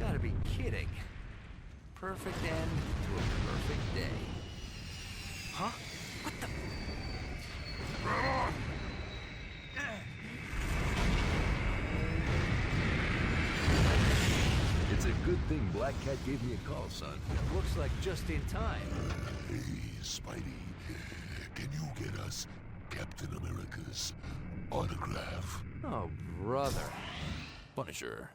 Gotta be kidding. Perfect end to a perfect day. Huh? What the? It's a good thing Black Cat gave me a call, son. Looks like just in time. Hey, Spidey, can you get us Captain America's autograph? Oh, brother. Punisher,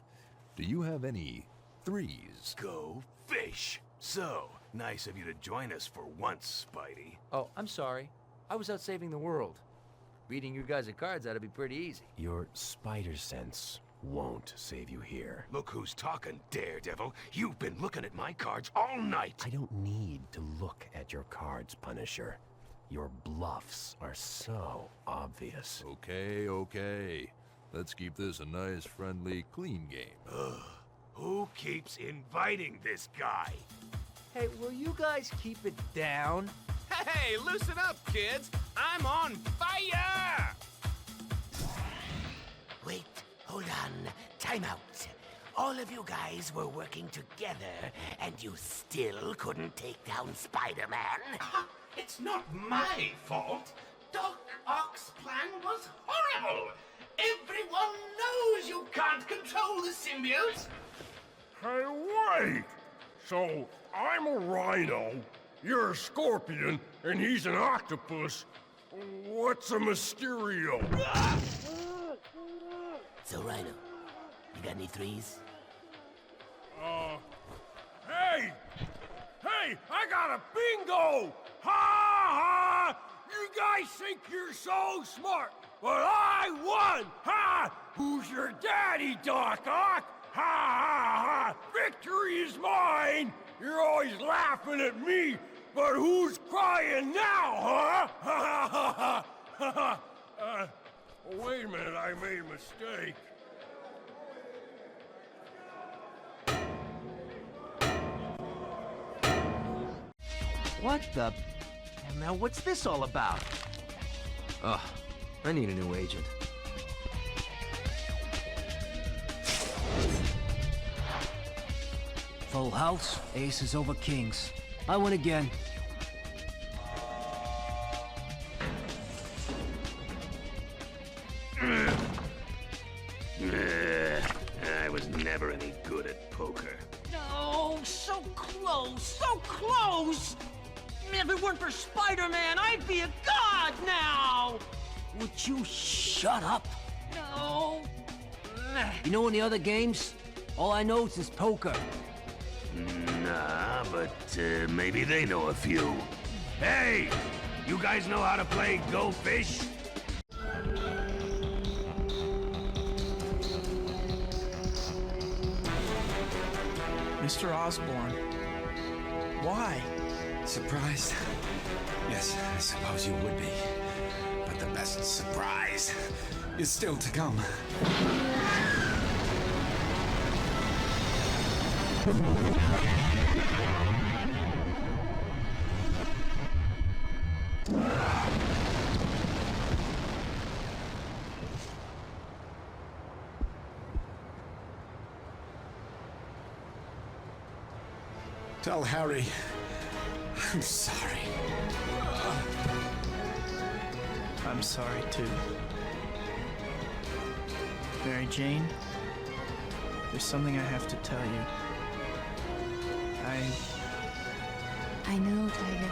do you have any threes? Go fish! So, nice of you to join us for once, Spidey. Oh, I'm sorry. I was out saving the world. Beating you guys at cards ought to be pretty easy. Your spider sense won't save you here. Look who's talking, Daredevil. You've been looking at my cards all night. I don't need to look at your cards, Punisher. Your bluffs are so obvious. Okay. Let's keep this a nice, friendly, clean game. Who keeps inviting this guy? Hey, will you guys keep it down? Hey, loosen up, kids! I'm on fire! Wait, hold on. Time out. All of you guys were working together, and you still couldn't take down Spider-Man? It's not my fault. Doc Ock's plan was horrible. Everyone knows you can't control the symbiote. Hey, wait! So, I'm a rhino, you're a scorpion, and he's an octopus. What's a Mysterio? So, Rhino, you got any threes? Hey! Hey, I got a bingo! Ha ha! You guys think you're so smart, but I won! Ha! Who's your daddy, Doc Ock? Ha ha ha! Victory is mine! You're always laughing at me, but who's crying now, huh? Ha ha ha ha! Ha! Wait a minute, I made a mistake. What the? Now, what's this all about? Ugh, I need a new agent. Full house, aces over kings. I win again. I was never any good at poker. No, so close, so close! If it weren't for Spider-Man, I'd be a god now! Would you shut up? No. You know any other games? All I know is poker. Nah, but maybe they know a few. Hey! You guys know how to play Go Fish? Mr. Osborn, why? Surprised? Yes, I suppose you would be. But the best surprise is still to come. Tell Harry I'm sorry. I'm sorry too. Mary Jane, there's something I have to tell you. I know, Tiger.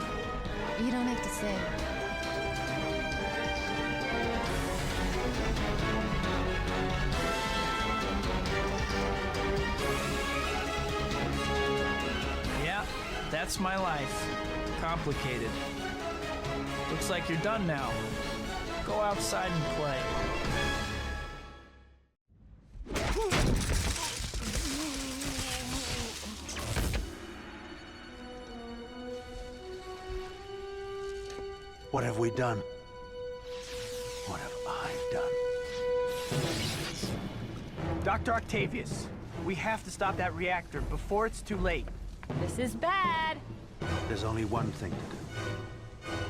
You don't have to say. Yeah, that's my life. Complicated. Looks like you're done now. Go outside and play. What have we done? What have I done? Dr. Octavius, we have to stop that reactor before it's too late. This is bad. There's only one thing to do.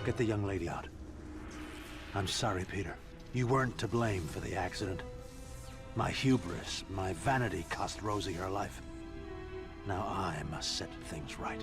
Get the young lady out. I'm sorry, Peter. You weren't to blame for the accident. My hubris, my vanity cost Rosie her life. Now I must set things right.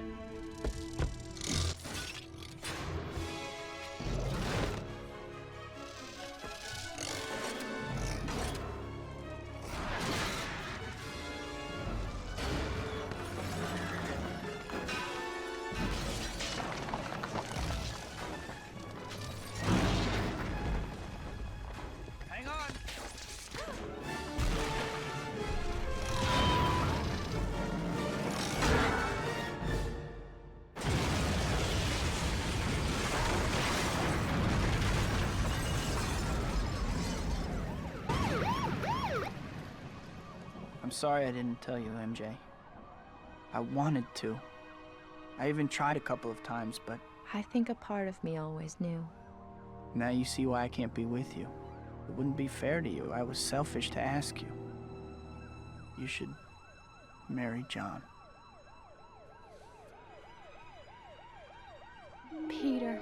Hang on. I'm sorry I didn't tell you, MJ. I wanted to. I even tried a couple of times, but I think a part of me always knew. now you see why I can't be with you. It wouldn't be fair to you. I was selfish to ask you. You should marry John. Peter.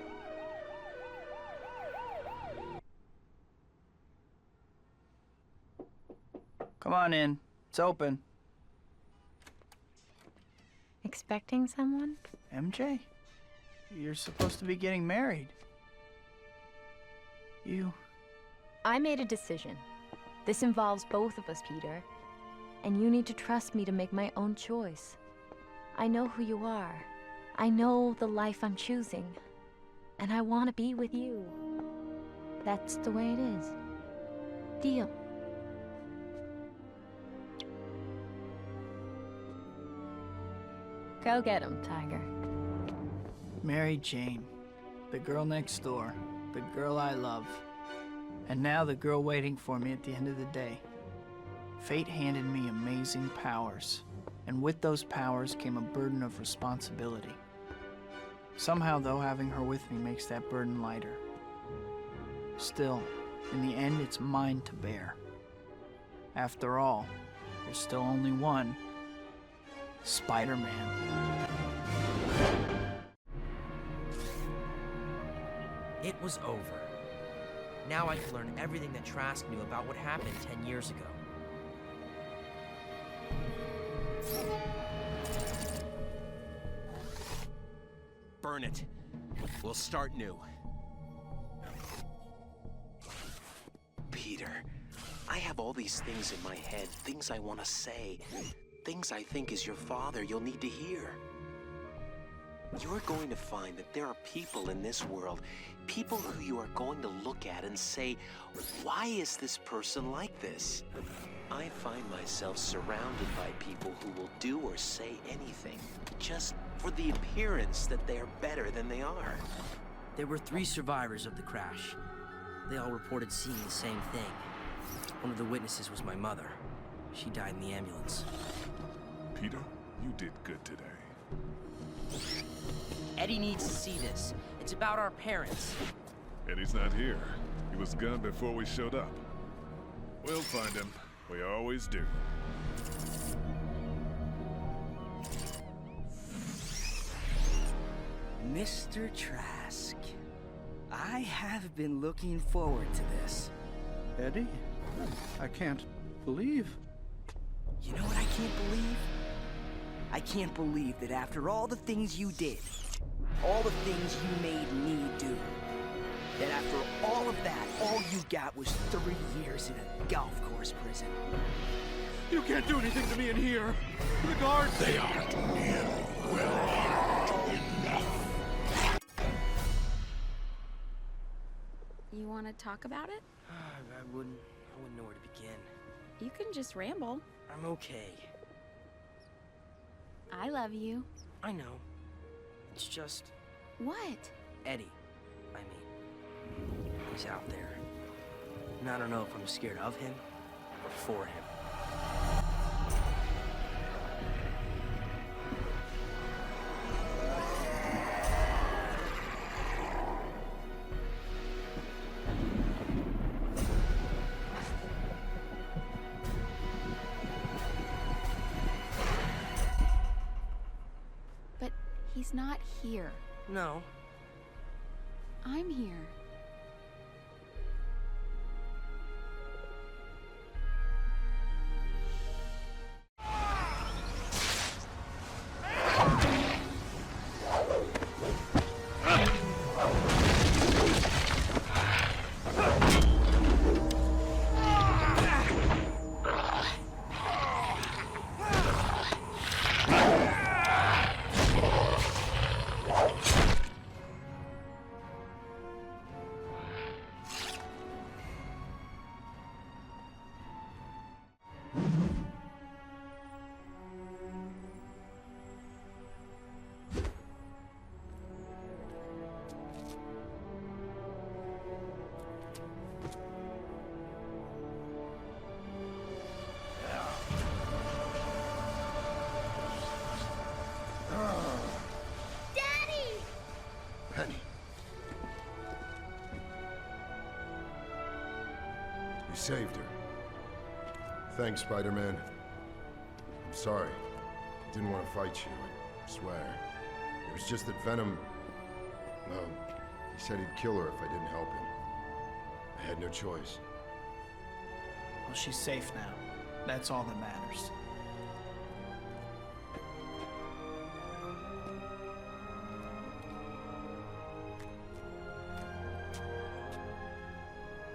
Come on in. It's open. Expecting someone? MJ? You're supposed to be getting married. I made a decision. This involves both of us, Peter. And you need to trust me to make my own choice. I know who you are. I know the life I'm choosing. And I want to be with you. That's the way it is. Deal. Go get him, Tiger. Mary Jane. The girl next door. The girl I love. And now the girl waiting for me at the end of the day. Fate handed me amazing powers. And with those powers came a burden of responsibility. Somehow, though, having her with me makes that burden lighter. Still, in the end, it's mine to bear. After all, there's still only one Spider-Man. It was over. Now I can learn everything that Trask knew about what happened 10 years ago. Burn it. We'll start new. Peter, I have all these things in my head, things I want to say, things I think as your father you'll need to hear. You're going to find that there are people in this world, people who you are going to look at and say, why is this person like this? I find myself surrounded by people who will do or say anything, just for the appearance that they are better than they are. There were 3 survivors of the crash. They all reported seeing the same thing. One of the witnesses was my mother. She died in the ambulance. Peter, you did good today. Eddie needs to see this. It's about our parents. Eddie's not here. He was gone before we showed up. We'll find him. We always do. Mr. Trask, I have been looking forward to this. Eddie? I can't believe... You know what I can't believe? I can't believe that after all the things you did, all the things you made me do, that after all of that, all you got was 3 years in a golf course prison. You can't do anything to me in here. The guards... They aren't nearly well armed enough. You want to talk about it? I wouldn't know where to begin. You can just ramble. I'm okay. I love you. I know. It's just... What? Eddie. I mean, he's out there. And I don't know if I'm scared of him or for him. But he's not here. No. I'm here. saved her. Thanks, Spider-Man. I'm sorry. I didn't want to fight you, I swear. It was just that Venom... Well, he said he'd kill her if I didn't help him. I had no choice. Well, she's safe now. That's all that matters.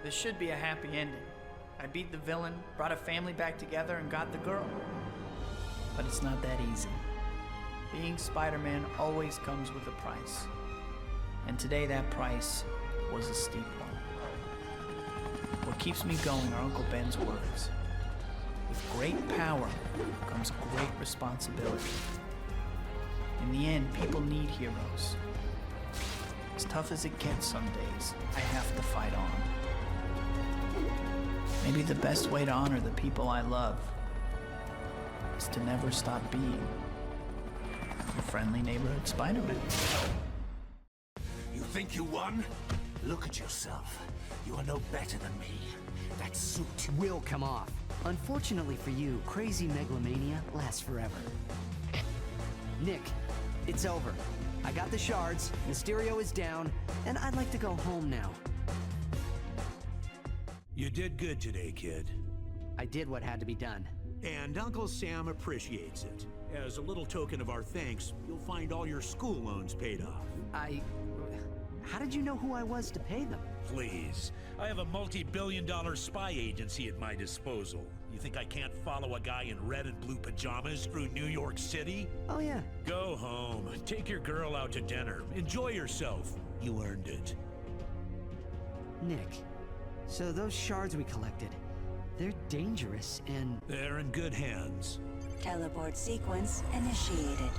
This should be a happy ending. I beat the villain, brought a family back together, and got the girl. But it's not that easy. Being Spider-Man always comes with a price. And today that price was a steep one. What keeps me going are Uncle Ben's words. With great power comes great responsibility. In the end, people need heroes. As tough as it gets some days, I have to fight on. Maybe the best way to honor the people I love is to never stop being your friendly neighborhood Spider-Man. You think you won? Look at yourself. You are no better than me. That suit will come off. Unfortunately for you, crazy megalomania lasts forever. Nick, it's over. I got the shards, Mysterio is down, and I'd like to go home now. You did good today, kid. I did what had to be done. And Uncle Sam appreciates it. As a little token of our thanks, you'll find all your school loans paid off. How did you know who I was to pay them? Please. I have a multi-billion-dollar spy agency at my disposal. You think I can't follow a guy in red and blue pajamas through New York City? Oh, yeah. Go home. Take your girl out to dinner. Enjoy yourself. You earned it. Nick, so those shards we collected, they're dangerous and... They're in good hands. Teleport sequence initiated.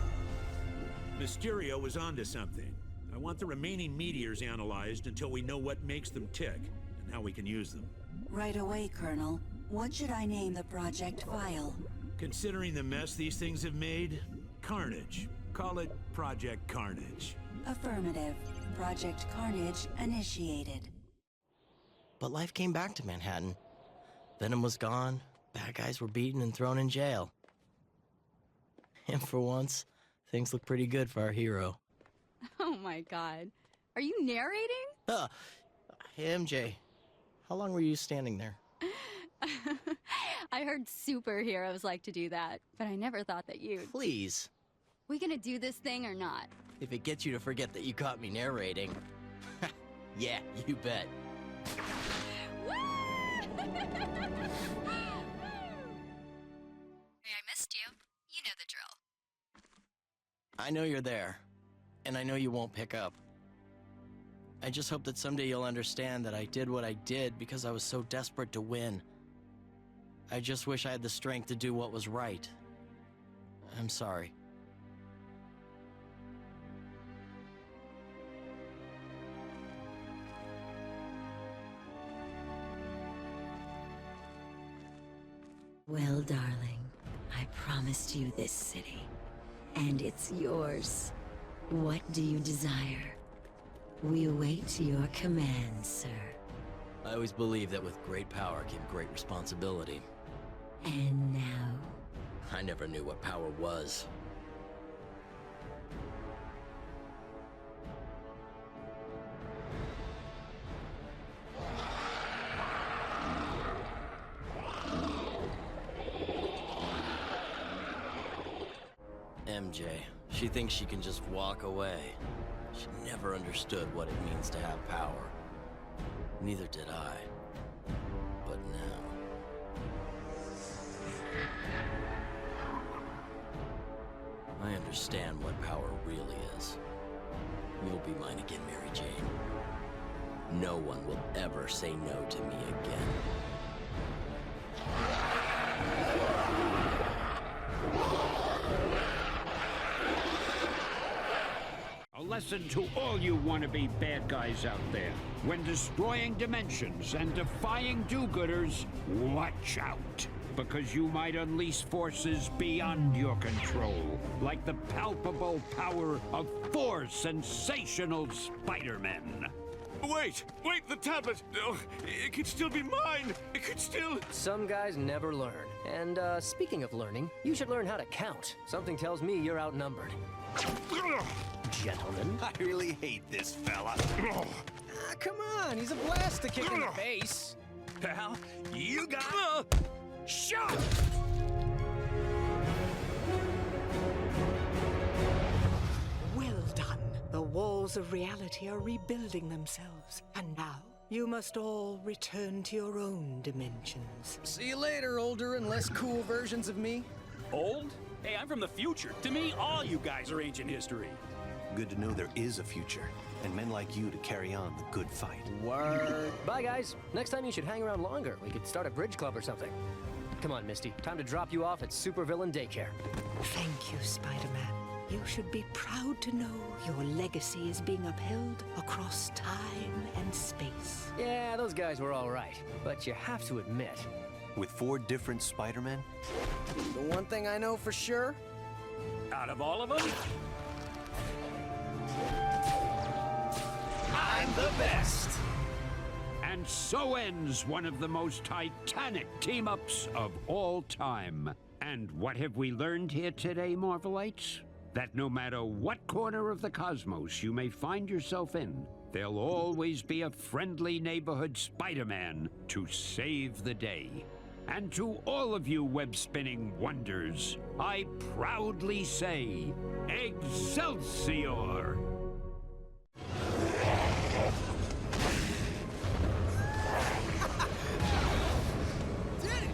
Mysterio was onto something. I want the remaining meteors analyzed until we know what makes them tick and how we can use them. Right away, Colonel. What should I name the project file? Considering the mess these things have made, Carnage. Call it Project Carnage. Affirmative. Project Carnage initiated. But life came back to Manhattan. Venom was gone, bad guys were beaten and thrown in jail. And for once, things look pretty good for our hero. Oh my god. Are you narrating? Hey, MJ. How long were you standing there? I heard superheroes like to do that, but I never thought that you'd... Please. We gonna do this thing or not? If it gets you to forget that you caught me narrating. Yeah, you bet. Hey, I missed you. You know the drill. I know you're there, and I know you won't pick up. I just hope that someday you'll understand that I did what I did because I was so desperate to win. I just wish I had the strength to do what was right. I'm sorry. Well, darling, I promised you this city, and it's yours. What do you desire? We await your command, sir. I always believed that with great power came great responsibility. And now? I never knew what power was. MJ, she thinks she can just walk away. She never understood what it means to have power. Neither did I. But now... I understand what power really is. You'll be mine again, Mary Jane. No one will ever say no to me again. A lesson to all you wannabe bad guys out there. When destroying dimensions and defying do-gooders, watch out. Because you might unleash forces beyond your control. Like the palpable power of four sensational Spider-Men. Wait, the tablet! Oh, it could still be mine! It could still... Some guys never learn. And, speaking of learning, you should learn how to count. Something tells me you're outnumbered. Gentlemen. I really hate this fella. Come on, he's a blast to kick in the face. Pal, you got... Shot! Well done. The walls of reality are rebuilding themselves. And now, you must all return to your own dimensions. See you later, older and less cool versions of me. Old? Hey, I'm from the future. To me, all you guys are ancient history. Good to know there is a future, and men like you to carry on the good fight. Word. Bye, guys. Next time you should hang around longer. We could start a bridge club or something. Come on, Misty. Time to drop you off at Supervillain Daycare. Thank you, Spider-Man. You should be proud to know your legacy is being upheld across time and space. Yeah, those guys were all right. But you have to admit... With 4 different Spider-Men? The one thing I know for sure... Out of all of them... I'm the best! And so ends one of the most titanic team-ups of all time. And what have we learned here today, Marvelites? That no matter what corner of the cosmos you may find yourself in, there'll always be a friendly neighborhood Spider-Man to save the day. And to all of you web-spinning wonders, I proudly say, Excelsior! Did it!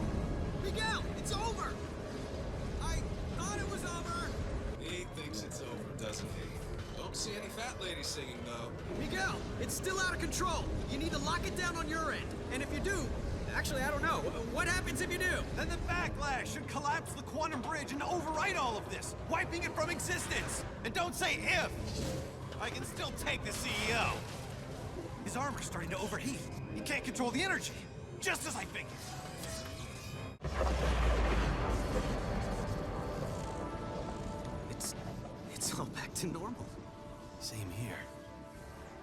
Miguel, it's over! I thought it was over! He thinks it's over, doesn't he? Don't see any fat lady singing, though. Miguel, it's still out of control. You need to lock it down on your end. And if you do, actually, I don't know. What happens if you do? Then the backlash should collapse the quantum bridge and overwrite all of this, wiping it from existence. And don't say if. I can still take the CEO. His armor's starting to overheat. He can't control the energy, just as I figured. It's all back to normal. Same here.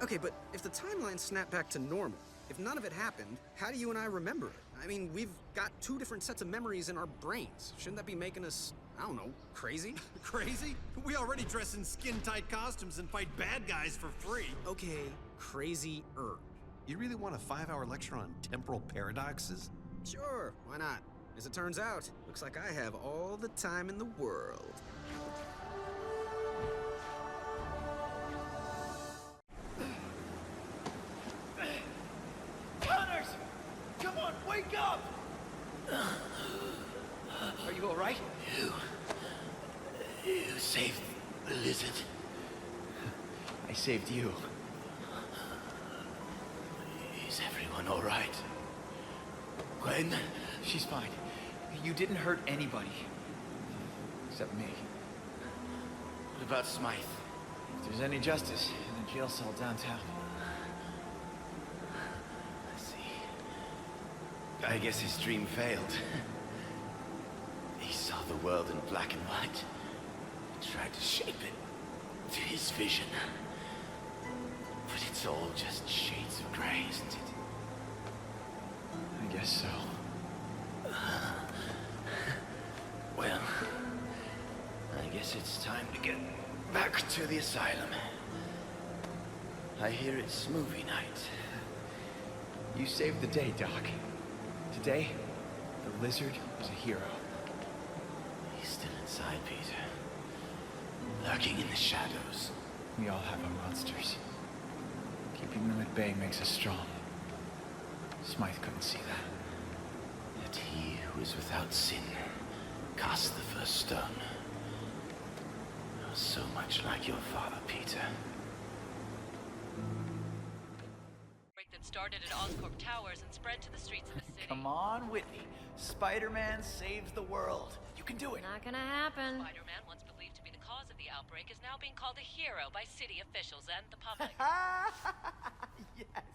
Okay, but if the timeline snapped back to normal, if none of it happened, how do you and I remember it? I mean, we've got 2 different sets of memories in our brains. Shouldn't that be making us, I don't know, crazy? Crazy? We already dress in skin-tight costumes and fight bad guys for free. Okay, crazy-er. You really want a 5-hour lecture on temporal paradoxes? Sure, why not? As it turns out, looks like I have all the time in the world. Connors! Come on, wake up! Are you all right? You saved the lizard. I saved you. Is everyone all right? Gwen? She's fine. You didn't hurt anybody. Except me. What about Smythe? If there's any justice in the jail cell downtown. I guess his dream failed. He saw the world in black and white. Tried to shape it to his vision. But it's all just shades of gray, isn't it? I guess so. Well, I guess it's time to get back to the asylum. I hear it's movie night. You saved the day, Doc. Today, the lizard was a hero. He's still inside, Peter. Lurking in the shadows. We all have our monsters. Keeping them at bay makes us strong. Smythe couldn't see that. Yet he who is without sin cast the first stone. So much like your father, Peter. That started at Oscorp Towers and spread to the streets of the city. Come on, Whitney. Spider-Man saves the world. You can do it. Not gonna happen. Spider-Man, once believed to be the cause of the outbreak, is now being called a hero by city officials and the public. Yes.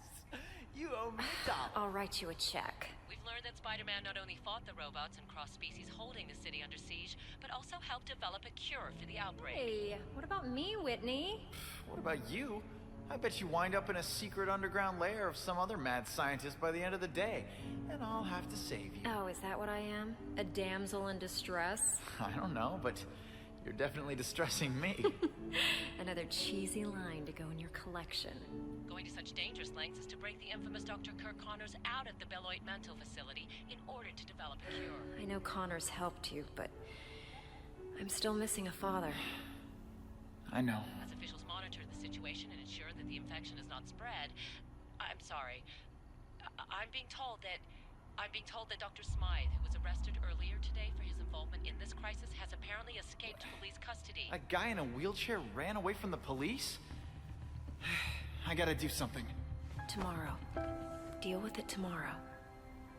You owe me a dollar. I'll write you a check. We've learned that Spider-Man not only fought the robots and cross-species holding the city under siege, but also helped develop a cure for the outbreak. Hey, what about me, Whitney? What about you? I bet you wind up in a secret underground lair of some other mad scientist by the end of the day, and I'll have to save you. Oh, is that what I am? A damsel in distress? I don't know, but you're definitely distressing me. Another cheesy line to go in your collection. Going to such dangerous lengths as to break the infamous Dr. Kirk Connors out of the Beloit Mental Facility in order to develop a cure. I know Connors helped you, but I'm still missing a father. I know. As officials monitor the situation and ensure that the infection is not spread, I'm sorry. I'm being told that Dr. Smythe, who was arrested earlier today for his involvement in this crisis, has apparently escaped police custody. A guy in a wheelchair ran away from the police? I gotta do something. Tomorrow. Deal with it tomorrow.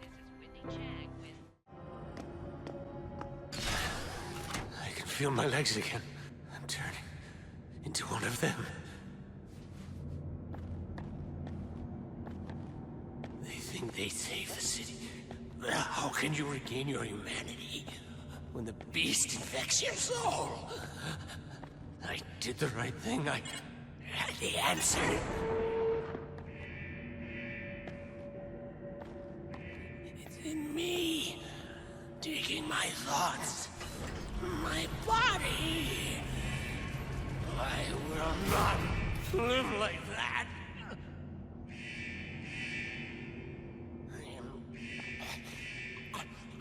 This is Whitney Chang with... I can feel my legs again. I'm turning into one of them. They think they saved the city. How can you regain your humanity when the beast infects your soul? I did the right thing. I had the answer. It's in me, taking my thoughts, my body. I will not live like that.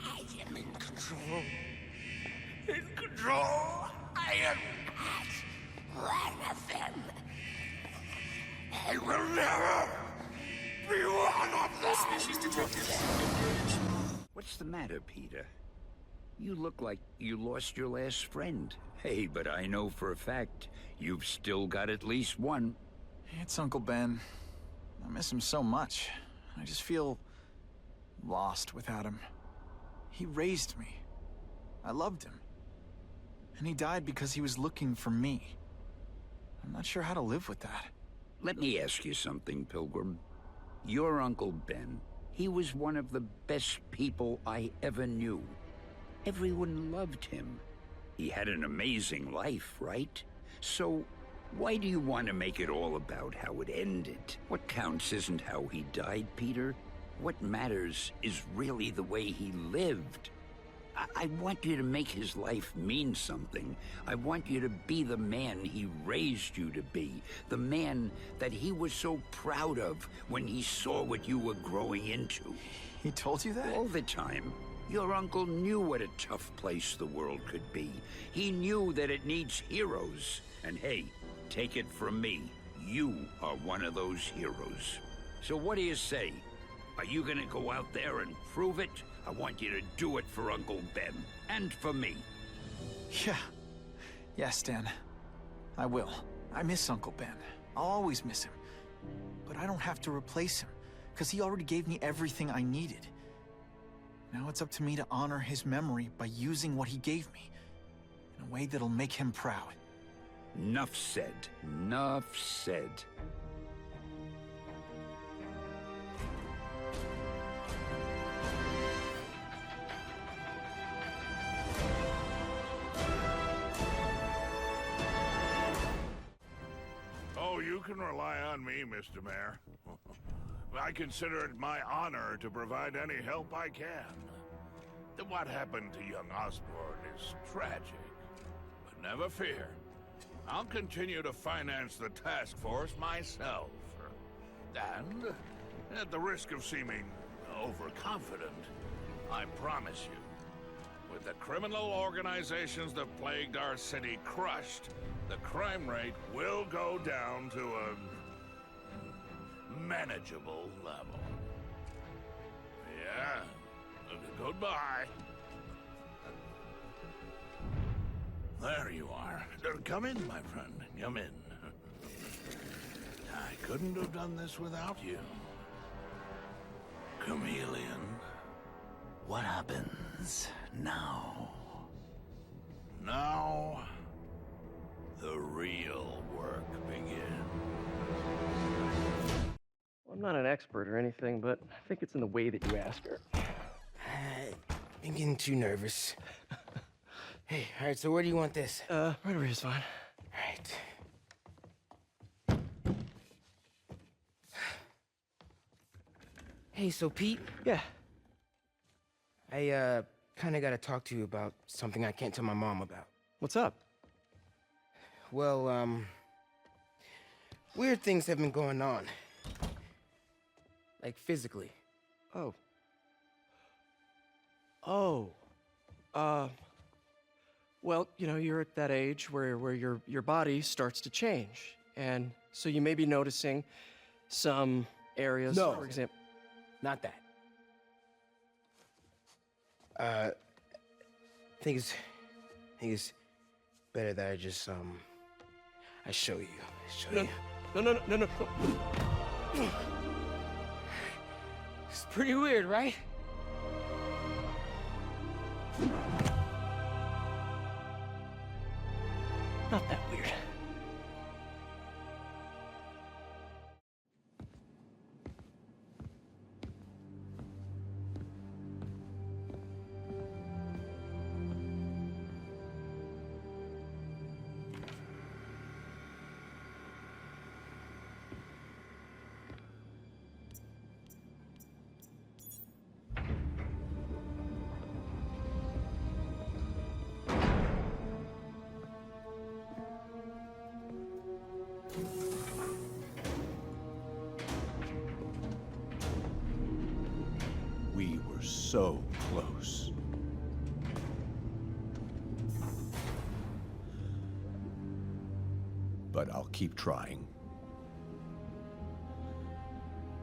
I am in control. In control. I am not one of them. I will never be one of them. Species detected. What's the matter, Peter? You look like you lost your last friend. Hey, but I know for a fact you've still got at least one. It's Uncle Ben. I miss him so much. I just feel lost without him. He raised me. I loved him. And he died because he was looking for me. I'm not sure how to live with that. Let me ask you something, Pilgrim. Your Uncle Ben, he was one of the best people I ever knew. Everyone loved him. He had an amazing life, right? So, why do you want to make it all about how it ended? What counts isn't how he died, Peter. What matters is really the way he lived. I want you to make his life mean something. I want you to be the man he raised you to be. The man that he was so proud of when he saw what you were growing into. He told you that? All the time. Your uncle knew what a tough place the world could be. He knew that it needs heroes. And hey, take it from me, you are one of those heroes. So what do you say? Are you gonna go out there and prove it? I want you to do it for Uncle Ben, and for me. Yeah. Yes, Dan. I will. I miss Uncle Ben. I'll always miss him. But I don't have to replace him, because he already gave me everything I needed. Now it's up to me to honor his memory by using what he gave me, in a way that'll make him proud. Nuff said. Nuff said. Oh, you can rely on me, Mr. Mayor. I consider it my honor to provide any help I can. What happened to young Osborn is tragic, but never fear. I'll continue to finance the task force myself. And, at the risk of seeming overconfident, I promise you, with the criminal organizations that plagued our city crushed, the crime rate will go down to a manageable level. Yeah. Goodbye. There you are. Come in, my friend. Come in. I couldn't have done this without you. Chameleon. What happens now? Now, the real work begins. I'm not an expert or anything, but I think it's in the way that you ask her. I'm getting too nervous. Hey, all right, so where do you want this? Right over here's fine. All right. Hey, so Pete? Yeah. I, kinda gotta talk to you about something I can't tell my mom about. What's up? Well, weird things have been going on. Like, physically. Oh. Oh. Well, you know, you're at that age where your body starts to change. And so you may be noticing some areas, No. for example. Not that. I think it's better that I just, I show you. No. It's pretty weird, right? Not that weird. We were so close. But I'll keep trying.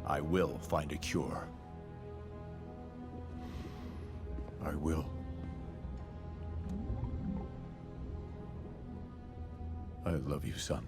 I will find a cure. I will. I love you, son.